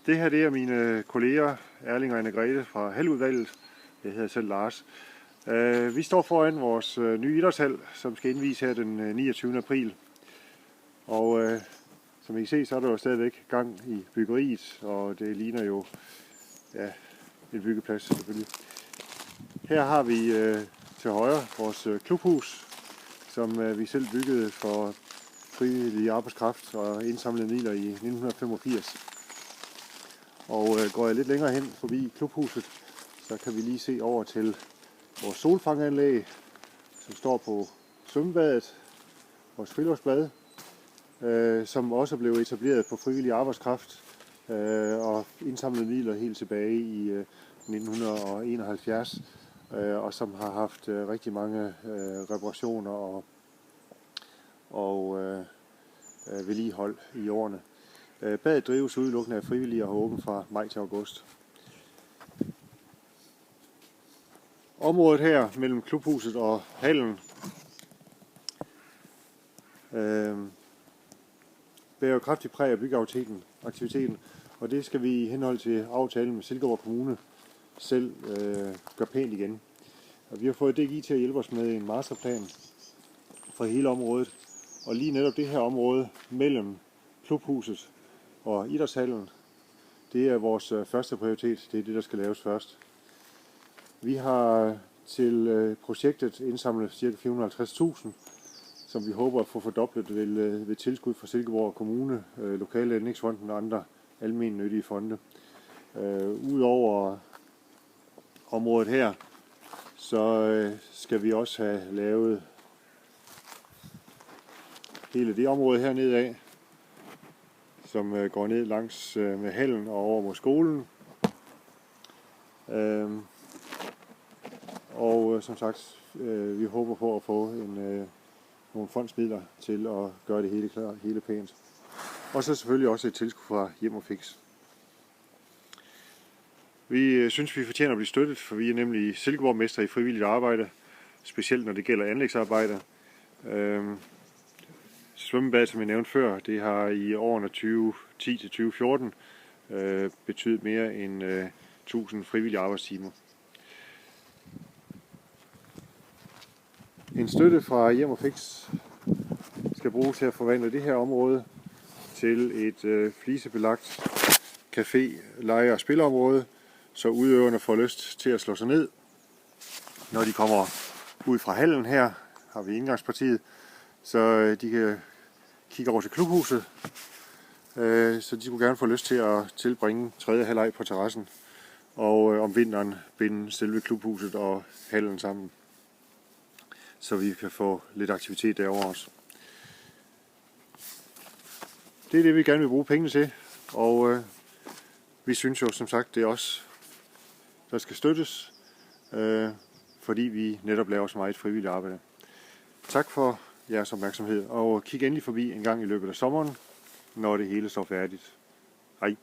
Det her det er mine kolleger Erling og Anne-Grethe fra haludvalget. Jeg hedder selv Lars. Vi står foran vores nye idrætshal, som skal indvies her den 29. april. Og som I kan se, så er der jo stadigvæk gang i byggeriet, og det ligner jo en byggeplads selvfølgelig. Her har vi til højre vores klubhus, som vi selv byggede for frivillig arbejdskraft og indsamlede midler i 1985. Og går jeg lidt længere hen forbi klubhuset, så kan vi lige se over til vores solfanganlæg, som står på svømmebadet, vores friluftsbad, som også blev etableret på frivillig arbejdskraft og indsamlede midler helt tilbage i 1971, og som har haft rigtig mange reparationer og vedligehold i årene. Badet drives udelukkende af frivillige og har åbent fra maj til august. Området her mellem klubhuset og hallen bærer kraftigt præg af byggeaktiviteten, og det skal vi i henhold til aftalen med Silkeborg Kommune selv gøre pænt igen. Og vi har fået DGI til at hjælpe os med en masterplan for hele området, og lige netop det her område mellem klubhuset og idrætshallen, det er vores første prioritet. Det er det, der skal laves først. Vi har til projektet indsamlet ca. 450.000, som vi håber at få fordoblet ved tilskud fra Silkeborg Kommune, Lokale Anlægsfonden og andre almennyttige fonde. Udover området her, så skal vi også have lavet hele det område her nedad, som går ned langs med hallen og over mod skolen. Og som sagt, vi håber på at få nogle fondsmidler til at gøre det hele klart, hele pænt. Og så selvfølgelig også et tilskud fra Hjem og Fix. Vi synes, vi fortjener at blive støttet, for vi er nemlig Silkeborg-mestre i frivilligt arbejde, specielt når det gælder anlægsarbejde. Svømmebadet, som jeg nævnte før, det har i årene 2010 til 2014 betydet mere end 1000 frivillige arbejdstimer. En støtte fra Hjem og Fix skal bruges til at forvandle det her område til et flisebelagt café, lege- og spilleområde, så udøverne får lyst til at slå sig ned. Når de kommer ud fra hallen her, har vi indgangspartiet, så de kan kigge over til klubhuset, så de skulle gerne få lyst til at tilbringe tredje halvleg på terrassen, og om vinteren binde selve klubhuset og hallen sammen, så vi kan få lidt aktivitet derovre også. Det er det, vi gerne vil bruge pengene til, og vi synes jo som sagt, det er os, der skal støttes, fordi vi netop laver så meget frivilligt arbejde. Tak for jeres opmærksomhed, og kig endelig forbi en gang i løbet af sommeren, når det hele står færdigt. Hej!